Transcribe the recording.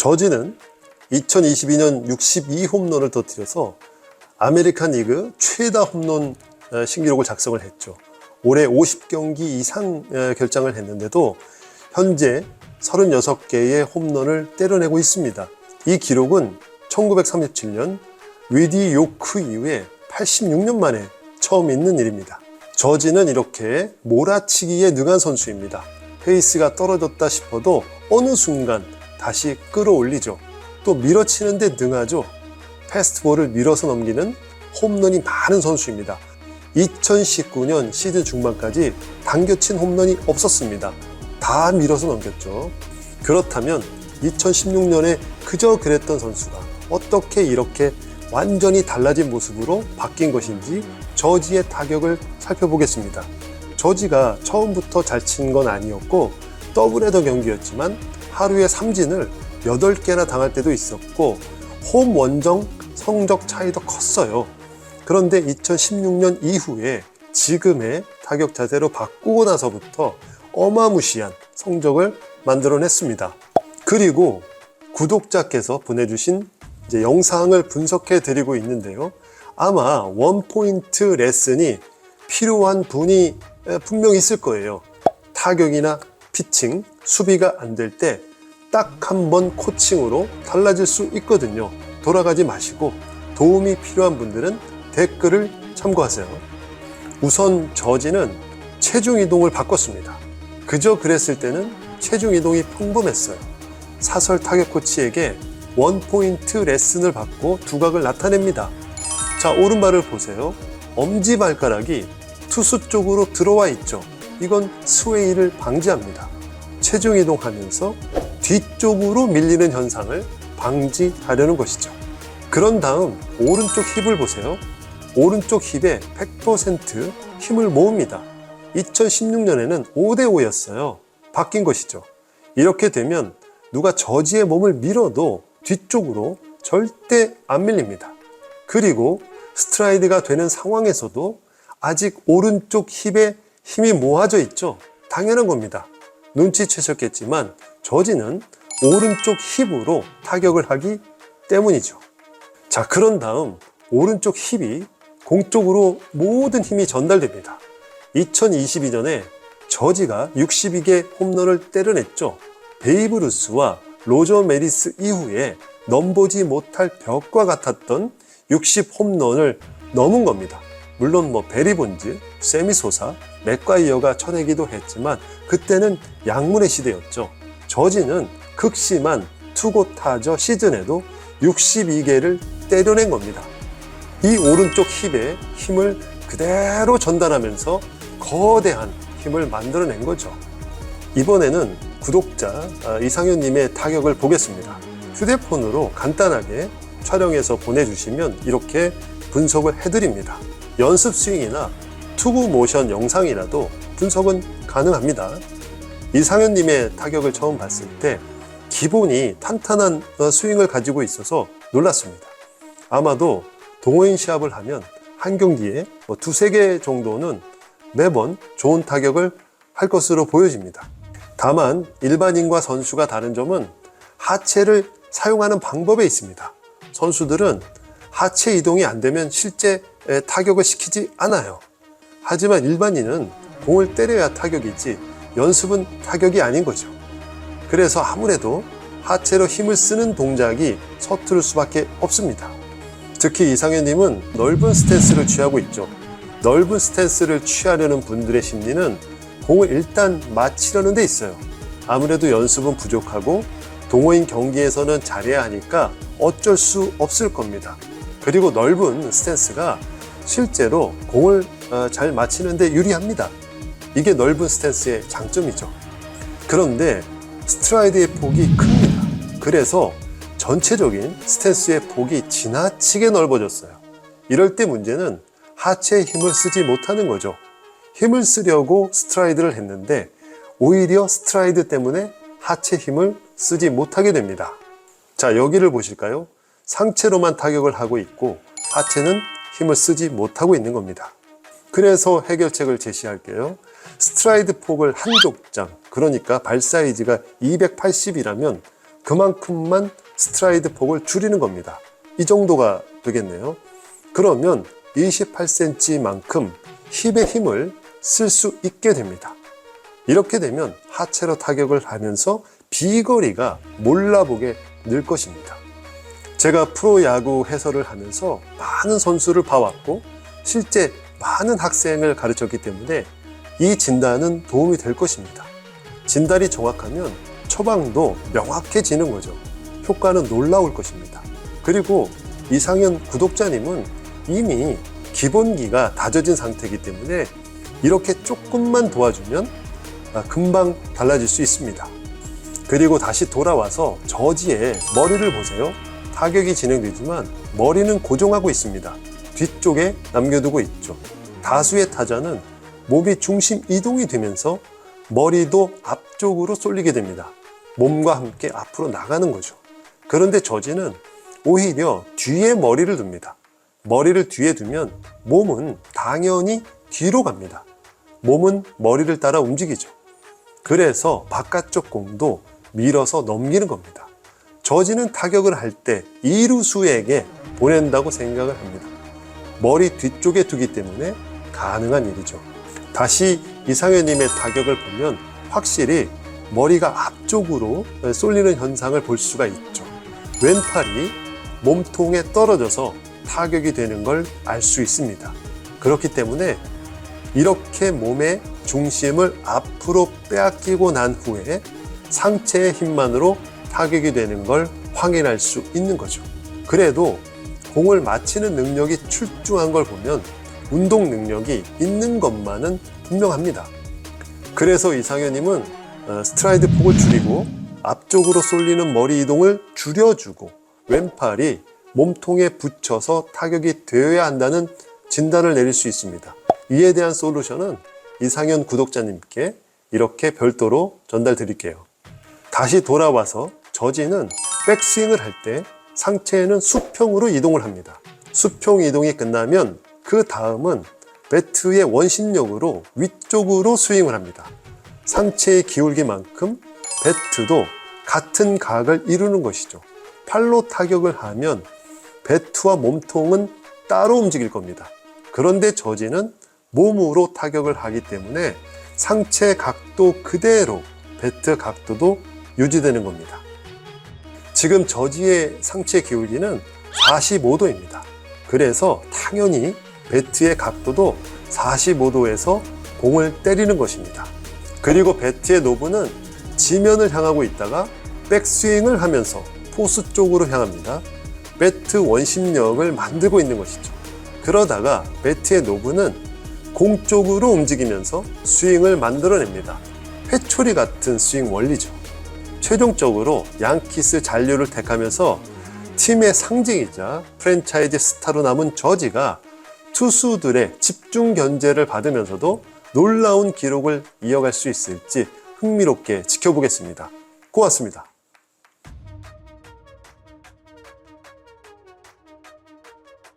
저지는 2022년 62홈런을 터뜨려서 아메리칸 리그 최다 홈런 신기록을 작성을 했죠. 올해 50경기 이상 결장을 했는데도 현재 36개의 홈런을 때려내고 있습니다. 이 기록은 1937년 위디 요크 이후에 86년 만에 처음 있는 일입니다. 저지는 이렇게 몰아치기에 능한 선수입니다. 페이스가 떨어졌다 싶어도 어느 순간 다시 끌어올리죠. 또 밀어치는데 능하죠. 패스트볼을 밀어서 넘기는 홈런이 많은 선수입니다. 2019년 시즌 중반까지 당겨친 홈런이 없었습니다. 다 밀어서 넘겼죠. 그렇다면 2016년에 그저 그랬던 선수가 어떻게 이렇게 완전히 달라진 모습으로 바뀐 것인지 저지의 타격을 살펴보겠습니다. 저지가 처음부터 잘 친 건 아니었고 더블헤더 경기였지만 하루에 삼진을 8개나 당할 때도 있었고 홈 원정 성적 차이도 컸어요. 그런데 2016년 이후에 지금의 타격 자세로 바꾸고 나서부터 어마무시한 성적을 만들어냈습니다. 그리고 구독자께서 보내주신 영상을 분석해 드리고 있는데요. 아마 원포인트 레슨이 필요한 분이 분명 있을 거예요. 타격이나 피칭, 수비가 안 될 때 딱 한 번 코칭으로 달라질 수 있거든요. 돌아가지 마시고 도움이 필요한 분들은 댓글을 참고하세요. 우선 저지는 체중 이동을 바꿨습니다. 그저 그랬을 때는 체중 이동이 평범했어요. 사설 타격 코치에게 원포인트 레슨을 받고 두각을 나타냅니다. 자, 오른발을 보세요. 엄지발가락이 투수 쪽으로 들어와 있죠. 이건 스웨이를 방지합니다. 체중 이동하면서 뒤쪽으로 밀리는 현상을 방지하려는 것이죠. 그런 다음 오른쪽 힙을 보세요. 오른쪽 힙에 100% 힘을 모읍니다. 2016년에는 5대5였어요. 바뀐 것이죠. 이렇게 되면 누가 저지의 몸을 밀어도 뒤쪽으로 절대 안 밀립니다. 그리고 스트라이드가 되는 상황에서도 아직 오른쪽 힙에 힘이 모아져 있죠. 당연한 겁니다. 눈치채셨겠지만 저지는 오른쪽 힙으로 타격을 하기 때문이죠. 자, 그런 다음 오른쪽 힙이 공 쪽으로 모든 힘이 전달됩니다. 2022년에 저지가 62개 홈런을 때려냈죠. 베이브 루스와 로저 메리스 이후에 넘보지 못할 벽과 같았던 60 홈런을 넘은 겁니다. 물론 베리 본즈, 세미 소사, 맥과이어가 쳐내기도 했지만 그때는 약물의 시대였죠. 저지는 극심한 투고 타저 시즌에도 62개를 때려낸 겁니다. 이 오른쪽 힙에 힘을 그대로 전달하면서 거대한 힘을 만들어낸 거죠. 이번에는 구독자 이상현님의 타격을 보겠습니다. 휴대폰으로 간단하게 촬영해서 보내주시면 이렇게 분석을 해드립니다. 연습 스윙이나 투구 모션 영상이라도 분석은 가능합니다. 이상현님의 타격을 처음 봤을 때 기본이 탄탄한 스윙을 가지고 있어서 놀랐습니다. 아마도 동호인 시합을 하면 한 경기에 두세 개 정도는 매번 좋은 타격을 할 것으로 보여집니다. 다만 일반인과 선수가 다른 점은 하체를 사용하는 방법에 있습니다. 선수들은 하체 이동이 안 되면 실제 타격을 시키지 않아요. 하지만 일반인은 공을 때려야 타격이지 연습은 타격이 아닌 거죠. 그래서 아무래도 하체로 힘을 쓰는 동작이 서투를 수밖에 없습니다. 특히 이상현님은 넓은 스탠스를 취하고 있죠. 넓은 스탠스를 취하려는 분들의 심리는 공을 일단 맞히려는 데 있어요. 아무래도 연습은 부족하고 동호인 경기에서는 잘해야 하니까 어쩔 수 없을 겁니다. 그리고 넓은 스탠스가 실제로 공을 잘 맞히는 데 유리합니다. 이게 넓은 스탠스의 장점이죠. 그런데 스트라이드의 폭이 큽니다. 그래서 전체적인 스탠스의 폭이 지나치게 넓어졌어요. 이럴 때 문제는 하체에 힘을 쓰지 못하는 거죠. 힘을 쓰려고 스트라이드를 했는데 오히려 스트라이드 때문에 하체 힘을 쓰지 못하게 됩니다. 자, 여기를 보실까요? 상체로만 타격을 하고 있고 하체는 힘을 쓰지 못하고 있는 겁니다. 그래서 해결책을 제시할게요. 스트라이드 폭을 한 족장, 그러니까 발 사이즈가 280이라면 그만큼만 스트라이드 폭을 줄이는 겁니다. 이 정도가 되겠네요. 그러면 28cm만큼 힙의 힘을 쓸 수 있게 됩니다. 이렇게 되면 하체로 타격을 하면서 비거리가 몰라보게 늘 것입니다. 제가 프로야구 해설을 하면서 많은 선수를 봐왔고 실제 많은 학생을 가르쳤기 때문에 이 진단은 도움이 될 것입니다. 진단이 정확하면 처방도 명확해지는 거죠. 효과는 놀라울 것입니다. 그리고 이상현 구독자님은 이미 기본기가 다져진 상태이기 때문에 이렇게 조금만 도와주면 금방 달라질 수 있습니다. 그리고 다시 돌아와서 저지의 머리를 보세요. 타격이 진행되지만 머리는 고정하고 있습니다. 뒤쪽에 남겨두고 있죠. 다수의 타자는 몸이 중심 이동이 되면서 머리도 앞쪽으로 쏠리게 됩니다. 몸과 함께 앞으로 나가는 거죠. 그런데 저지는 오히려 뒤에 머리를 둡니다. 머리를 뒤에 두면 몸은 당연히 뒤로 갑니다. 몸은 머리를 따라 움직이죠. 그래서 바깥쪽 공도 밀어서 넘기는 겁니다. 저지는 타격을 할 때 이루수에게 보낸다고 생각을 합니다. 머리 뒤쪽에 두기 때문에 가능한 일이죠. 다시 이상현님의 타격을 보면 확실히 머리가 앞쪽으로 쏠리는 현상을 볼 수가 있죠. 왼팔이 몸통에 떨어져서 타격이 되는 걸 알 수 있습니다. 그렇기 때문에 이렇게 몸의 중심을 앞으로 빼앗기고 난 후에 상체의 힘만으로 타격이 되는 걸 확인할 수 있는 거죠. 그래도 공을 맞히는 능력이 출중한 걸 보면 운동 능력이 있는 것만은 분명합니다. 그래서 이상현님은 스트라이드 폭을 줄이고 앞쪽으로 쏠리는 머리 이동을 줄여주고 왼팔이 몸통에 붙여서 타격이 되어야 한다는 진단을 내릴 수 있습니다. 이에 대한 솔루션은 이상현 구독자님께 이렇게 별도로 전달 드릴게요. 다시 돌아와서 저지는 백스윙을 할 때 상체에는 수평으로 이동을 합니다. 수평 이동이 끝나면 그 다음은 배트의 원심력으로 위쪽으로 스윙을 합니다. 상체의 기울기만큼 배트도 같은 각을 이루는 것이죠. 팔로 타격을 하면 배트와 몸통은 따로 움직일 겁니다. 그런데 저지는 몸으로 타격을 하기 때문에 상체 각도 그대로 배트 각도도 유지되는 겁니다. 지금 저지의 상체 기울기는 45도입니다. 그래서 당연히 배트의 각도도 45도에서 공을 때리는 것입니다. 그리고 배트의 노브는 지면을 향하고 있다가 백스윙을 하면서 포수 쪽으로 향합니다. 배트 원심력을 만들고 있는 것이죠. 그러다가 배트의 노브는 공 쪽으로 움직이면서 스윙을 만들어냅니다. 회초리 같은 스윙 원리죠. 최종적으로 양키스 잔류를 택하면서 팀의 상징이자 프랜차이즈 스타로 남은 저지가 투수들의 집중 견제를 받으면서도 놀라운 기록을 이어갈 수 있을지 흥미롭게 지켜보겠습니다. 고맙습니다.